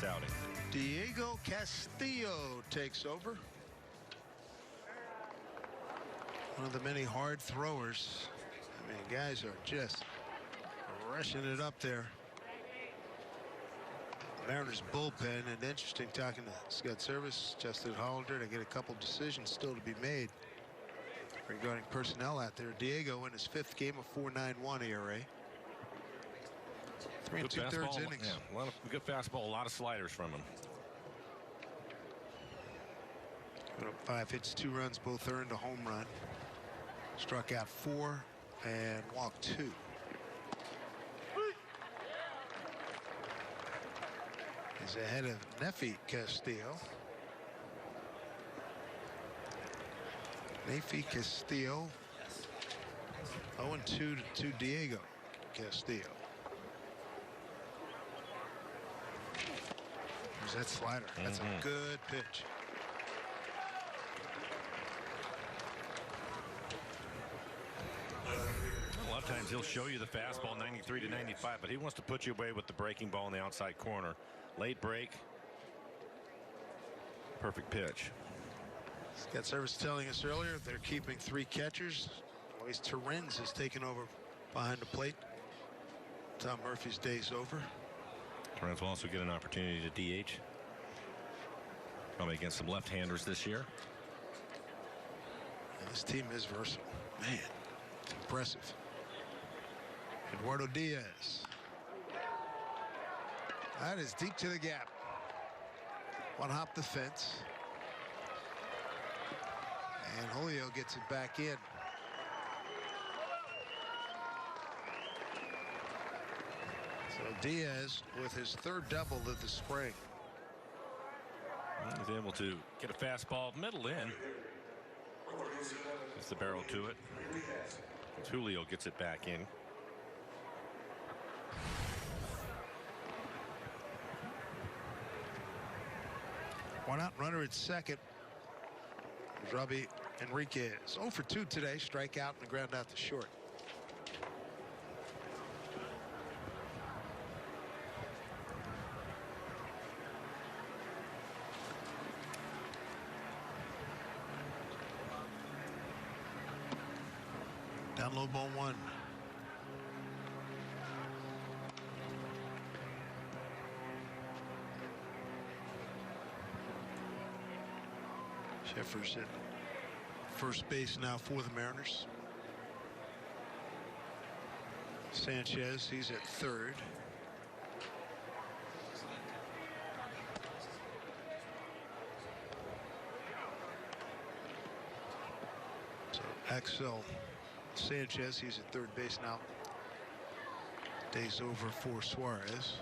this outing. Diego Castillo takes over. One of the many hard throwers. I mean, guys are just rushing it up there. Mariners bullpen, and interesting talking to Scott Service, Justin Hollander, to get a couple decisions still to be made regarding personnel out there. Diego in his 5th game of 4.91 ERA. 3 2/3 innings. Yeah, a lot of good fastball, a lot of sliders from him. 5 hits, 2 runs, both earned, a home run. Struck out 4 and walked 2. He's ahead of Nefi Castillo. Nefi Castillo 0-2 to Diego Castillo. There's that slider. That's a good pitch. A lot of times he'll show you the fastball 93 to 95, but he wants to put you away with the breaking ball in the outside corner. Late break. Perfect pitch. Scott Service telling us earlier they're keeping 3 catchers. Luis Torrens has taken over behind the plate. Tom Murphy's day's over. Torrens will also get an opportunity to DH. Probably against some left-handers this year. And this team is versatile. Man, it's impressive. Eduardo Diaz. That is deep to the gap. One hop the fence. And Julio gets it back in. So Diaz with his 3rd double of the spring. He's able to get a fastball middle in. Gets the barrel to it. Julio gets it back in. One out, runner at second. Robbie Enriquez 0 for 2 today. Strikeout and the ground out to short. Down low, ball 1. Sheffer's at first base now for the Mariners. Sanchez, he's at 3rd. So Axel Sanchez, he's at 3rd base now. Day's over for Suarez.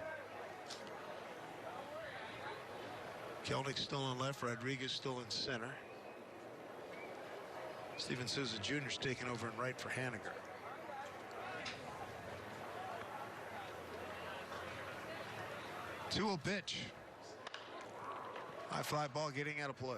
Kelnick still on left, Rodriguez still in center. Steven Souza Jr. is taking over in right for Haniger. Two-0 pitch. High fly ball getting out of play.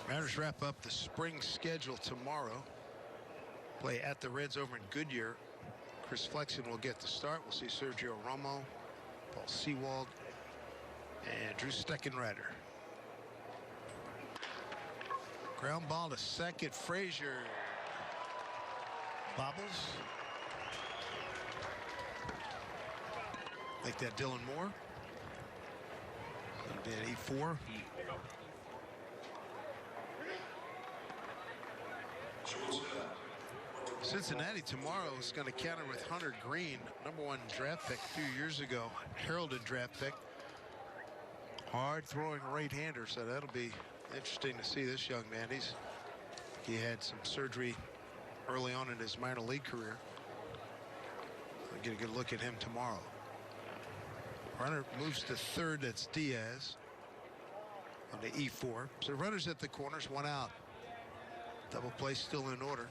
Mariners wrap up the spring schedule tomorrow. Play at the Reds over in Goodyear. Chris Flexen will get the start. We'll see Sergio Romo, Paul Sewald, and Drew Steckenrider. Ground ball to second. Frazier bobbles. Make that Dylan Moore. That'll be an E4. Cincinnati tomorrow is going to counter with Hunter Green, #1 draft pick a few years ago, heralded draft pick. Hard throwing right-hander, so that'll be interesting to see this young man. He had some surgery early on in his minor league career. We'll get a good look at him tomorrow. Runner moves to 3rd, that's Diaz on the E4. So runners at the corners, 1 out. Double play still in order.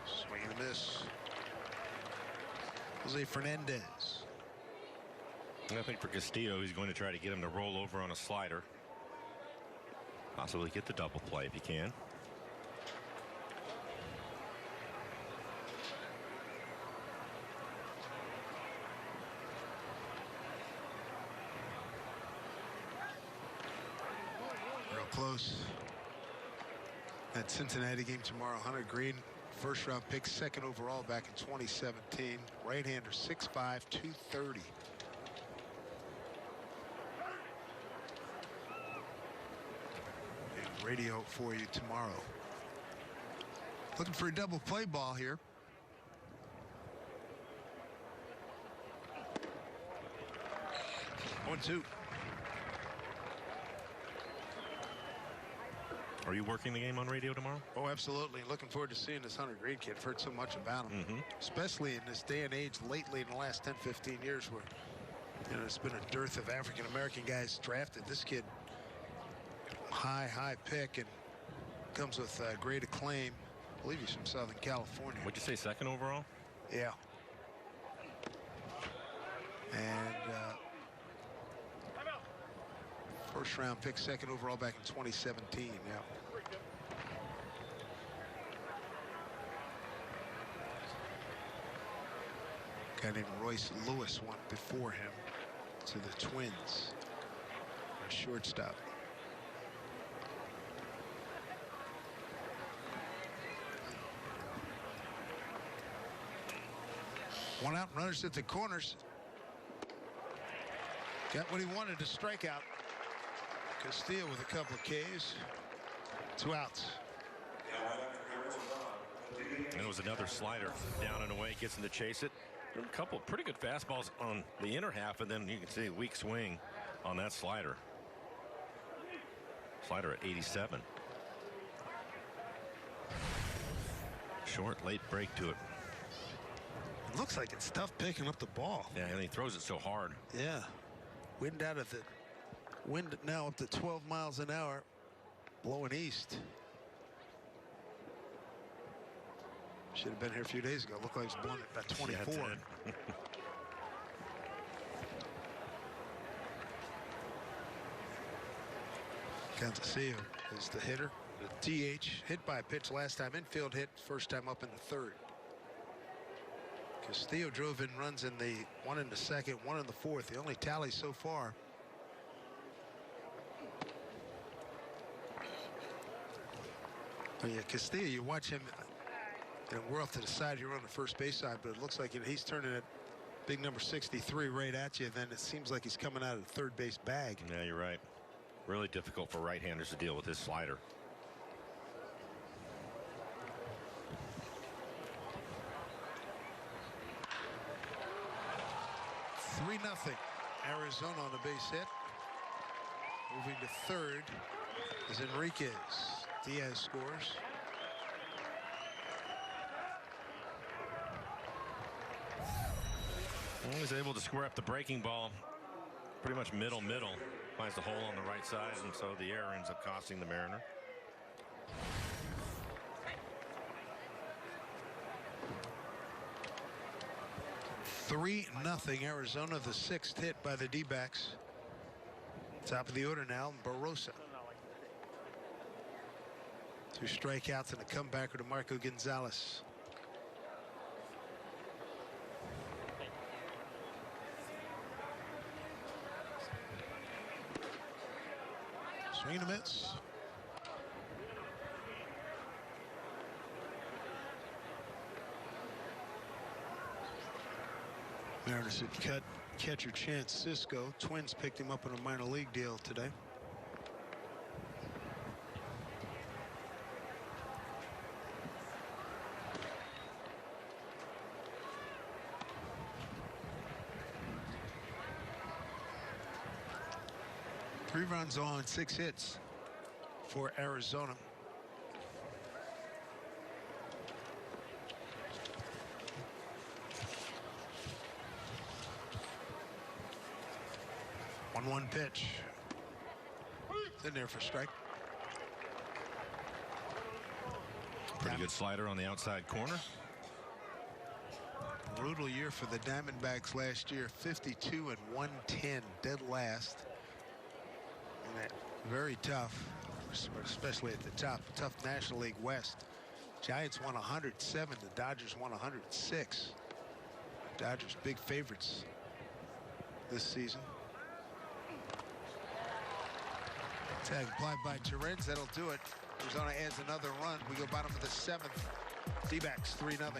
Swing and a miss. Jose Fernandez. I think for Castillo, he's going to try to get him to roll over on a slider. Possibly get the double play if he can. Real close. That Cincinnati game tomorrow. Hunter Green, first round pick, second overall back in 2017. Right-hander, 6'5", 230. And radio for you tomorrow. Looking for a double play ball here. One, two. Are you working the game on radio tomorrow? Oh, absolutely. Looking forward to seeing this Hunter Green kid. I've heard so much about him, especially in this day and age lately in the last 10, 15 years where, you know, there's been a dearth of African-American guys drafted. This kid, high pick, and comes with great acclaim. I believe he's from Southern California. Would you say second overall? Yeah. And first round pick, second overall back in 2017. Yeah. A guy named Royce Lewis went before him to the Twins. A shortstop. One out, runners at the corners. Got what he wanted, to strike out. Castillo with a couple of Ks. 2 outs. And it was another slider down and away, gets him to chase it. A couple of pretty good fastballs on the inner half, and then you can see a weak swing on that slider. Slider at 87. Short, late break to it. It looks like it's tough picking up the ball. Yeah, and he throws it so hard. Yeah. Wind out of the wind now up to 12 miles an hour, blowing east. Should have been here a few days ago. Looked like it was blowing at about 24. Yeah, Castillo is the hitter. The DH, hit by a pitch last time. Infield hit, first time up in the third. Castillo drove in runs in the one in the second, one in the fourth. The only tally so far. But yeah, Castillo, you watch him, and we're off to the side here on the first base side, but it looks like he's turning that big number 63 right at you. Then it seems like he's coming out of the third base bag. Yeah, you're right. Really difficult for right-handers to deal with his slider. Three 0 Arizona on the base hit. Moving to third is Enriquez. Diaz scores. He was able to square up the breaking ball pretty much middle. Finds the hole on the right side, and so the error ends up costing the Mariner. Three 0 Arizona, the sixth hit by the D-backs. Top of the order now, Barossa. 2 strikeouts and a comebacker to Marco Gonzalez. Swing and a miss. Mariners had cut catcher Chance Cisco. Twins picked him up on a minor league deal today. Three runs on, 6 hits for Arizona. One pitch. It's in there for strike. Pretty good slider on the outside corner. brutal year for the Diamondbacks last year. 52 and 110, dead last. And that very tough, especially at the top, tough National League West. Giants won 107. The Dodgers won 106. Dodgers big favorites this season. Tag applied by Torrens. That'll do it. Arizona adds another run. We go bottom of the 7th. D-backs 3-0.